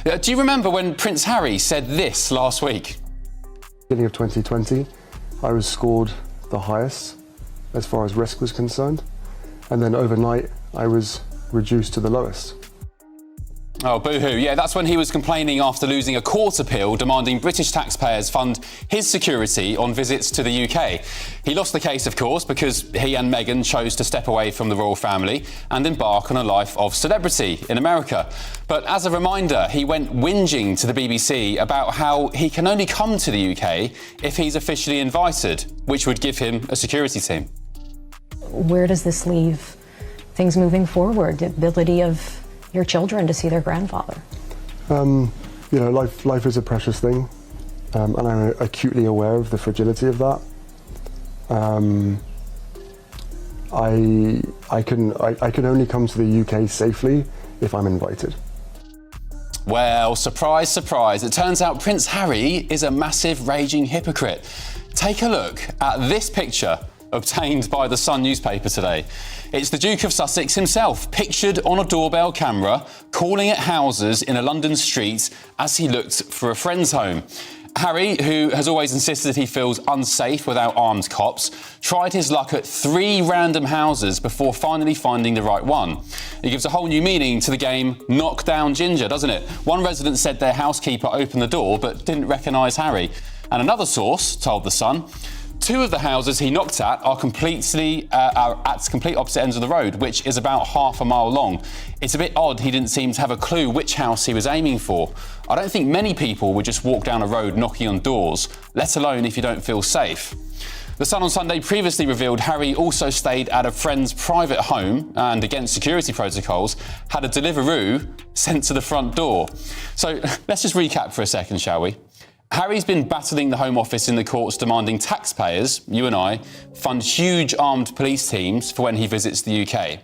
Do you remember when Prince Harry said this last week? Beginning of 2020, I was scored the highest as far as risk was concerned, and then overnight I was reduced to the lowest. Oh, boo-hoo. Yeah, that's when he was complaining after losing a court appeal demanding British taxpayers fund his security on visits to the UK. He lost the case, of course, because he and Meghan chose to step away from the royal family and embark on a life of celebrity in America. But as a reminder, he went whinging to the BBC about how he can only come to the UK if he's officially invited, which would give him a security team. Where does this leave things moving forward? The ability of your children to see their grandfather? You know, life is a precious thing, and I'm acutely aware of the fragility of that. I can only come to the UK safely if I'm invited. Well, surprise, surprise. It turns out Prince Harry is a massive raging hypocrite. Take a look at this picture obtained by the Sun newspaper today. It's the Duke of Sussex himself, pictured on a doorbell camera, calling at houses in a London street as he looked for a friend's home. Harry, who has always insisted he feels unsafe without armed cops, tried his luck at 3 random houses before finally finding the right one. It gives a whole new meaning to the game knock down ginger, doesn't it? One resident said their housekeeper opened the door but didn't recognise Harry. And another source told The Sun 2 of the houses he knocked at are at complete opposite ends of the road, which is about half a mile long. It's a bit odd he didn't seem to have a clue which house he was aiming for. I don't think many people would just walk down a road knocking on doors, let alone if you don't feel safe. The Sun on Sunday previously revealed Harry also stayed at a friend's private home and, against security protocols, had a Deliveroo sent to the front door. So let's just recap for a second, shall we? Harry's been battling the Home Office in the courts demanding taxpayers, you and I, fund huge armed police teams for when he visits the UK.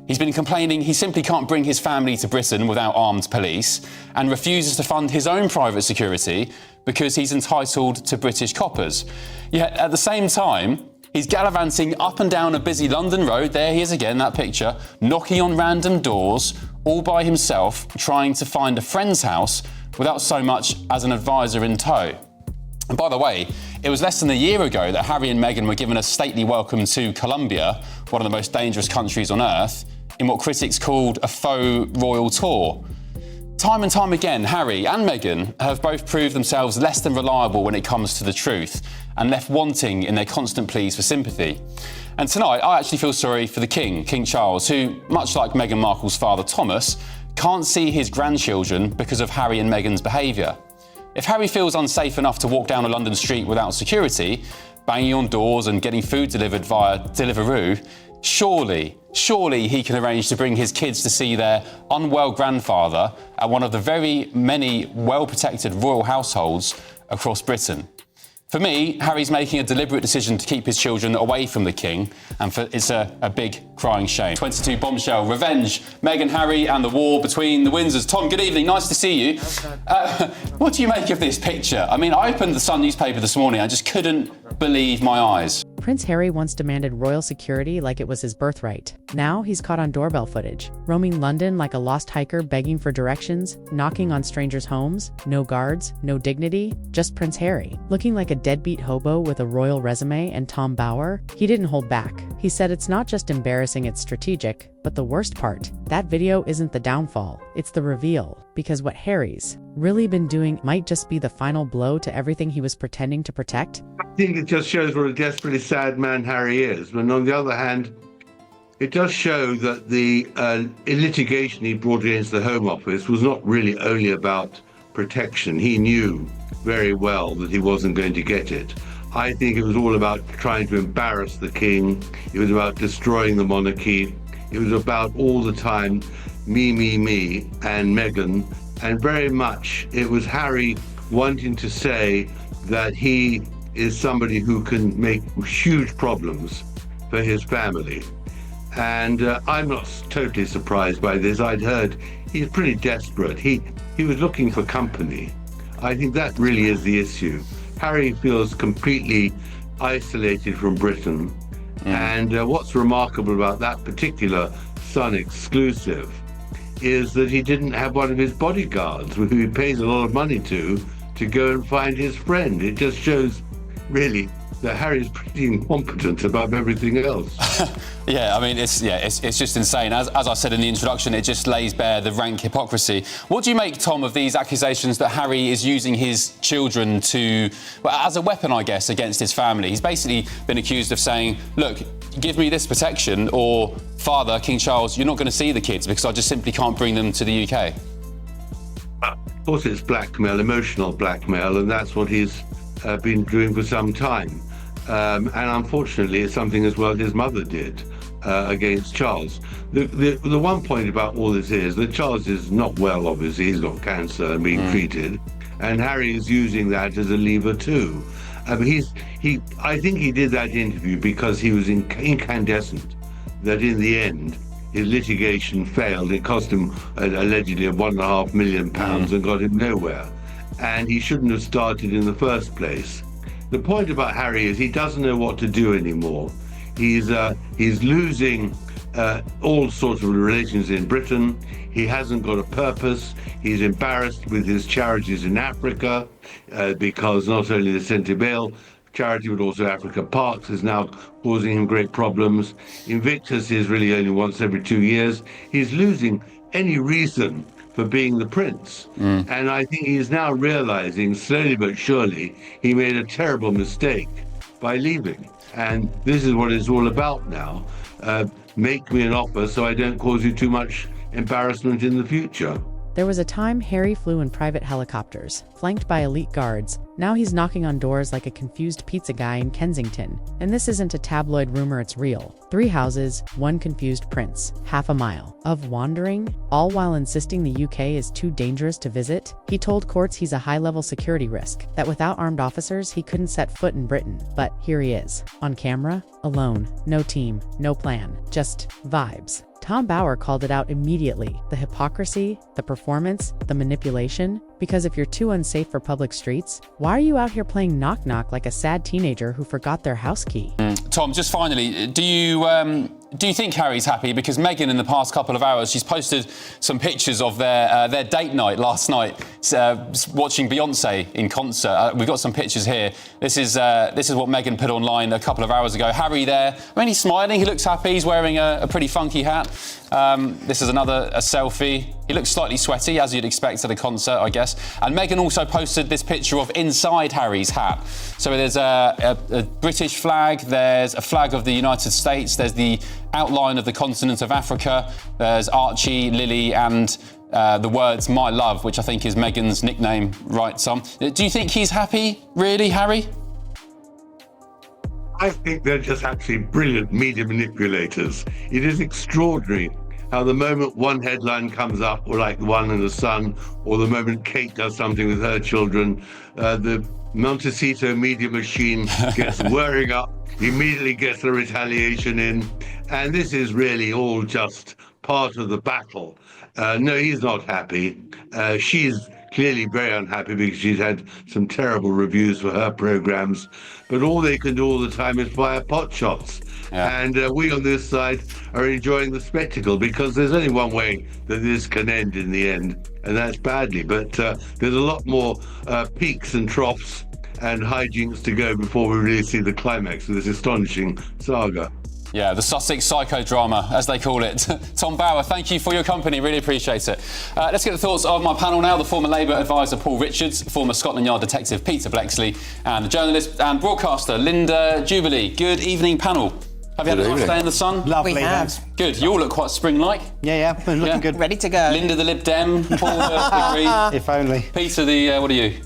He's been complaining he simply can't bring his family to Britain without armed police and refuses to fund his own private security because he's entitled to British coppers. Yet at the same time, he's gallivanting up and down a busy London road, there he is again, that picture, knocking on random doors, all by himself, trying to find a friend's house without so much as an advisor in tow. And by the way, it was less than a year ago that Harry and Meghan were given a stately welcome to Colombia, one of the most dangerous countries on earth, in what critics called a faux royal tour. Time and time again, Harry and Meghan have both proved themselves less than reliable when it comes to the truth and left wanting in their constant pleas for sympathy. And tonight, I actually feel sorry for the King, King Charles, who, much like Meghan Markle's father Thomas, can't see his grandchildren because of Harry and Meghan's behaviour. If Harry feels unsafe enough to walk down a London street without security, banging on doors and getting food delivered via Deliveroo, surely he can arrange to bring his kids to see their unwell grandfather at one of the very many well-protected royal households across Britain. For me, Harry's making a deliberate decision to keep his children away from the King, and it's a big crying shame. 22 bombshell, revenge, Meghan, Harry and the war between the Windsors. Tom, good evening, nice to see you. What do you make of this picture? I mean, I opened the Sun newspaper this morning, I just couldn't believe my eyes. Prince Harry once demanded royal security like it was his birthright. Now he's caught on doorbell footage, roaming London like a lost hiker begging for directions, knocking on strangers' homes, no guards, no dignity, just Prince Harry. Looking like a deadbeat hobo with a royal resume and Tom Bower, he didn't hold back. He said it's not just embarrassing, it's strategic. But the worst part, that video isn't the downfall, it's the reveal. Because what Harry's really been doing might just be the final blow to everything he was pretending to protect. I think it just shows what a desperately sad man Harry is. But on the other hand, it does show that the litigation he brought against the Home Office was not really only about protection. He knew very well that he wasn't going to get it. I think it was all about trying to embarrass the King. It was about destroying the monarchy. It was about all the time me, and Meghan. And very much it was Harry wanting to say that he is somebody who can make huge problems for his family. And I'm not totally surprised by this. I'd heard he's pretty desperate. He was looking for company. I think that really is the issue. Harry feels completely isolated from Britain. And what's remarkable about that particular Sun exclusive is that he didn't have one of his bodyguards, who he pays a lot of money to go and find his friend. It just shows, really, that Harry's pretty incompetent above everything else. Yeah, I mean, it's just insane. As I said in the introduction, it just lays bare the rank hypocrisy. What do you make, Tom, of these accusations that Harry is using his children as a weapon, I guess, against his family? He's basically been accused of saying, look, give me this protection, or Father, King Charles, you're not going to see the kids because I just simply can't bring them to the UK. Of course, it's blackmail, emotional blackmail, and that's what he's been doing for some time. And unfortunately, it's something as well his mother did against Charles. The one point about all this is that Charles is not well, obviously. He's got cancer and being treated. And Harry is using that as a lever too. I think he did that interview because he was incandescent that in the end, his litigation failed. It cost him allegedly £1.5 million and got him nowhere. And he shouldn't have started in the first place. The point about Harry is he doesn't know what to do anymore. He's losing all sorts of relations in Britain. He hasn't got a purpose. He's embarrassed with his charities in Africa because not only the Centre charity, but also Africa Parks is now causing him great problems. Invictus is really only once every 2 years. He's losing any reason for being the prince. And I think he's now realizing, slowly but surely, he made a terrible mistake by leaving. And this is what it's all about now. Make me an offer so I don't cause you too much embarrassment in the future. There was a time Harry flew in private helicopters, flanked by elite guards. Now he's knocking on doors like a confused pizza guy in Kensington. And this isn't a tabloid rumor, it's real. 3 houses, 1 confused prince, half a mile of wandering, all while insisting the UK is too dangerous to visit. He told courts he's a high-level security risk, that without armed officers he couldn't set foot in Britain. But here he is, on camera, alone, no team, no plan, just vibes. Tom Bower called it out immediately. The hypocrisy, the performance, the manipulation. Because if you're too unsafe for public streets, why are you out here playing knock-knock like a sad teenager who forgot their house key? Tom, just finally, do you think Harry's happy? Because Meghan, in the past couple of hours, she's posted some pictures of their date night last night, watching Beyonce in concert. We've got some pictures here. This is what Meghan put online a couple of hours ago. Harry there. I mean, he's smiling. He looks happy. He's wearing a pretty funky hat. This is a selfie. He looks slightly sweaty, as you'd expect at a concert, I guess. And Meghan also posted this picture of inside Harry's hat. So there's a British flag, there's a flag of the United States, there's the outline of the continent of Africa, there's Archie, Lily, and the words "my love," which I think is Meghan's nickname, right, Tom? Do you think he's happy, really, Harry? I think they're just actually brilliant media manipulators. It is extraordinary how the moment one headline comes up, or like the one in The Sun, or the moment Kate does something with her children, the Montecito media machine gets whirring up, immediately gets the retaliation in. And this is really all just part of the battle. No, he's not happy. She's clearly very unhappy because she's had some terrible reviews for her programs. But all they can do all the time is fire pot shots. Yeah. And we on this side are enjoying the spectacle because there's only one way that this can end in the end, and that's badly. But there's a lot more peaks and troughs and hijinks to go before we really see the climax of this astonishing saga. Yeah, the Sussex psychodrama, as they call it. Tom Bower, thank you for your company. Really appreciate it. Let's get the thoughts of my panel now. The former Labour advisor Paul Richards, former Scotland Yard detective Peter Blexley, and the journalist and broadcaster Linda Jubilee. Good evening, panel. Have you had a nice day in the sun? Lovely. We have. Good. You all look quite spring-like. Yeah, we're looking good. Ready to go. Linda the Lib Dem, Paul the Green. If only. Peter the, what are you?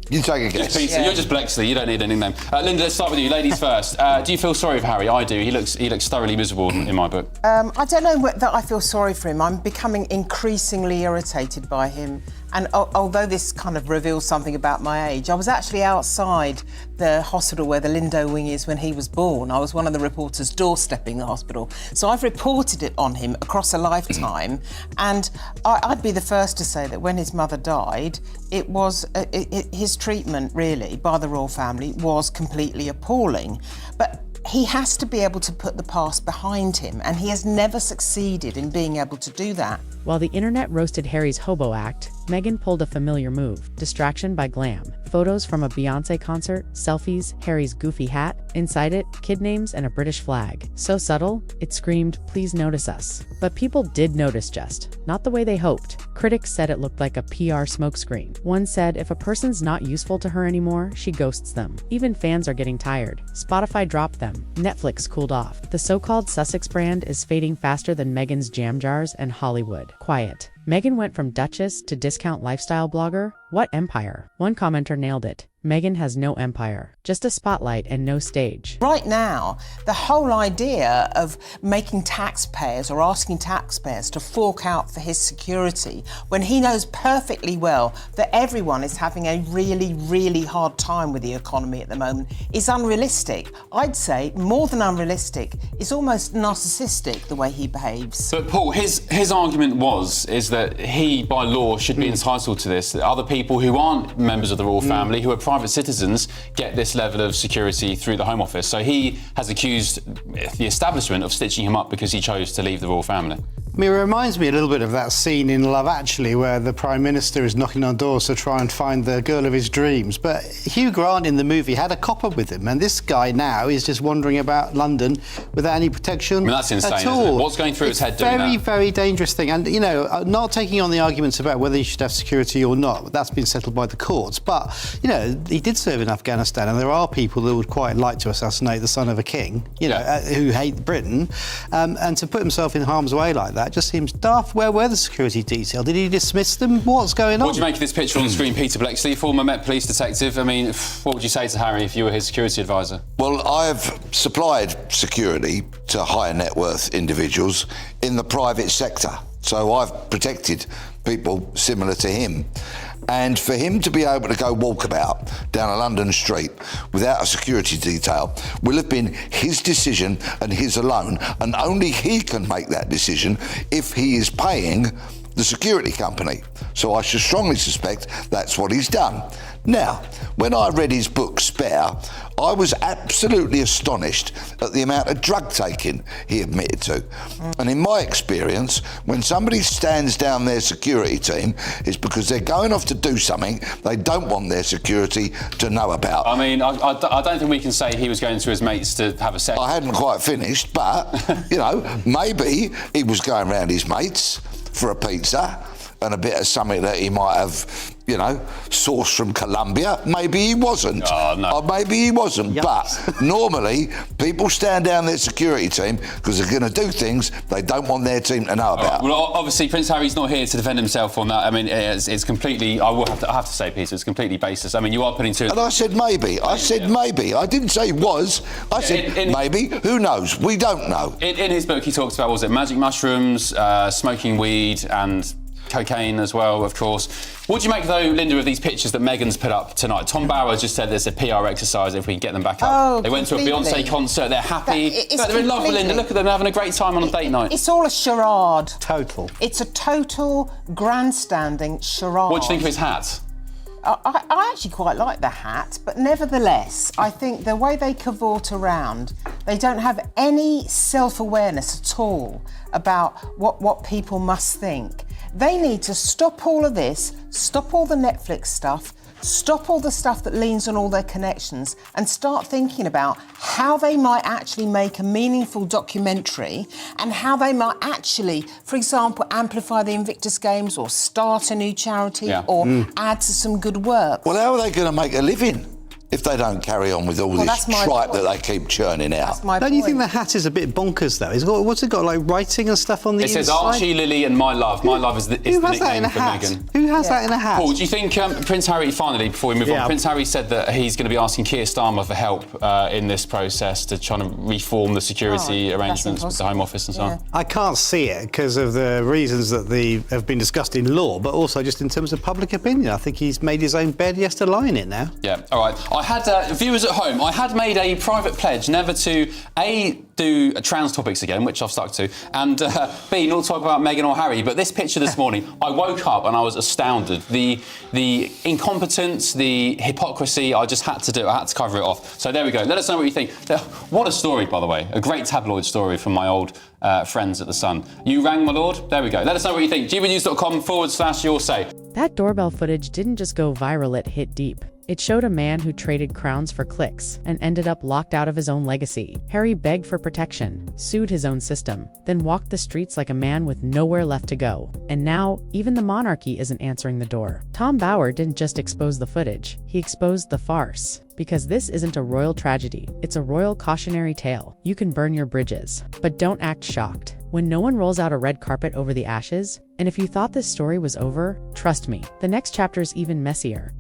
You take a guess. Peter, you're just Blexley. You don't need a nickname. Linda, let's start with you. Ladies first. Do you feel sorry for Harry? I do. He looks thoroughly miserable in my book. I don't know that I feel sorry for him. I'm becoming increasingly irritated by him. And although this kind of reveals something about my age, I was actually outside the hospital where the Lindo wing is when he was born. I was one of the reporters doorstepping the hospital. So I've reported it on him across a lifetime. And I'd be the first to say that when his mother died, it was his treatment, really, by the royal family was completely appalling. But he has to be able to put the past behind him, and he has never succeeded in being able to do that. While the internet roasted Harry's hobo act, Meghan pulled a familiar move: distraction by glam. Photos from a Beyoncé concert, selfies, Harry's goofy hat, inside it, kid names and a British flag. So subtle, it screamed, "Please notice us." But people did notice, just not the way they hoped. Critics said it looked like a PR smokescreen. One said if a person's not useful to her anymore, she ghosts them. Even fans are getting tired. Spotify dropped them. Netflix cooled off. The so-called Sussex brand is fading faster than Meghan's jam jars and Hollywood. Quiet. Meghan went from Duchess to discount lifestyle blogger. What empire? One commenter nailed it. Meghan has no empire, just a spotlight and no stage. Right now, the whole idea of making taxpayers or asking taxpayers to fork out for his security when he knows perfectly well that everyone is having a really, really hard time with the economy at the moment is unrealistic. I'd say more than unrealistic, it's almost narcissistic the way he behaves. But Paul, his argument is that he, by law, should be entitled to this. That other people who aren't members of the royal family, who are private citizens, get this level of security through the Home Office. So he has accused the establishment of stitching him up because he chose to leave the royal family. I mean, it reminds me a little bit of that scene in Love Actually where the Prime Minister is knocking on doors to try and find the girl of his dreams. But Hugh Grant in the movie had a copper with him, and this guy now is just wandering about London without any protection. I mean, that's insane, at isn't all. it? What's going through his head doing that? Very, very dangerous thing. And, you know, not taking on the arguments about whether he should have security or not, that's been settled by the courts. But, you know, he did serve in Afghanistan, and there are people that would quite like to assassinate the son of a king, you know, who hate Britain. And to put himself in harm's way like that just seems daft. Where were the security detail? Did he dismiss them? What's going on? What do you make of this picture on the screen? Peter Blexley, former Met Police detective. I mean, what would you say to Harry if you were his security advisor? Well, I've supplied security to higher net worth individuals in the private sector. So I've protected people similar to him. And for him to be able to go walkabout down a London street without a security detail will have been his decision and his alone. And only he can make that decision if he is paying the security company. So I should strongly suspect that's what he's done. Now, when I read his book, Spare, I was absolutely astonished at the amount of drug taking he admitted to. And in my experience, when somebody stands down their security team, it's because they're going off to do something they don't want their security to know about. I mean, I don't think we can say he was going to his mates to have a sex. I hadn't quite finished, but, you know, maybe he was going round his mates for a pizza and a bit of something that he might have, you know, sourced from Colombia. Maybe he wasn't. Oh, no. Or maybe he wasn't. Yikes. But normally, people stand down their security team because they're going to do things they don't want their team to know about. Well, obviously, Prince Harry's not here to defend himself on that. I mean, it's completely, I have to say, Peter, it's completely baseless. I mean, you are putting two... And I said maybe. I said maybe. I didn't say was. I said maybe. Who knows? We don't know. In his book, he talks about, was it magic mushrooms, smoking weed and cocaine as well, of course. What do you make, though, Linda, of these pictures that Meghan's put up tonight? Tom Bauer just said there's a PR exercise if we can get them back up. Oh, they went to a completely. Beyonce concert, they're happy. They're in love with Linda, completely. look at them, they're having a great time on a date night. It's all a charade. Total. It's a total grandstanding charade. What do you think of his hat? I actually quite like the hat, but nevertheless, I think the way they cavort around, they don't have any self-awareness at all about what people must think. They need to stop all of this, stop all the Netflix stuff, stop all the stuff that leans on all their connections, and start thinking about how they might actually make a meaningful documentary and how they might actually, for example, amplify the Invictus Games or start a new charity or add to some good work. Well, how are they going to make a living if they don't carry on with all this that's my tripe point. that they keep churning out? That's my Don't point. you think the hat is a bit bonkers, though? What's it got, like writing and stuff on the It inside? says Archie, Lily and My Love. My Love is the Who has that nickname in a for hat? Meghan. Who has that in a hat? Paul, do you think Prince Harry, finally, before we move Yeah. on, Prince Harry said that he's going to be asking Keir Starmer for help in this process to try to reform the security arrangements with the Home Office and so on? I can't see it because of the reasons that have been discussed in law, but also just in terms of public opinion. I think he's made his own bed, he has to lie in it now. Yeah, all right. I had viewers at home. I had made a private pledge never to do trans topics again, which I've stuck to, and B, not talk about Meghan or Harry. But this picture this morning, I woke up and I was astounded. The incompetence, the hypocrisy. I just had to do it. I had to cover it off. So there we go. Let us know what you think. What a story, by the way. A great tabloid story from my old friends at The Sun. You rang, my lord. There we go. Let us know what you think. gbnews.com/your say. That doorbell footage didn't just go viral, it hit deep. It showed a man who traded crowns for clicks and ended up locked out of his own legacy. Harry begged for protection, sued his own system, then walked the streets like a man with nowhere left to go. And now, even the monarchy isn't answering the door. Tom Bauer didn't just expose the footage, he exposed the farce. Because this isn't a royal tragedy, it's a royal cautionary tale. You can burn your bridges, but don't act shocked when no one rolls out a red carpet over the ashes. And if you thought this story was over, trust me, the next chapter is even messier.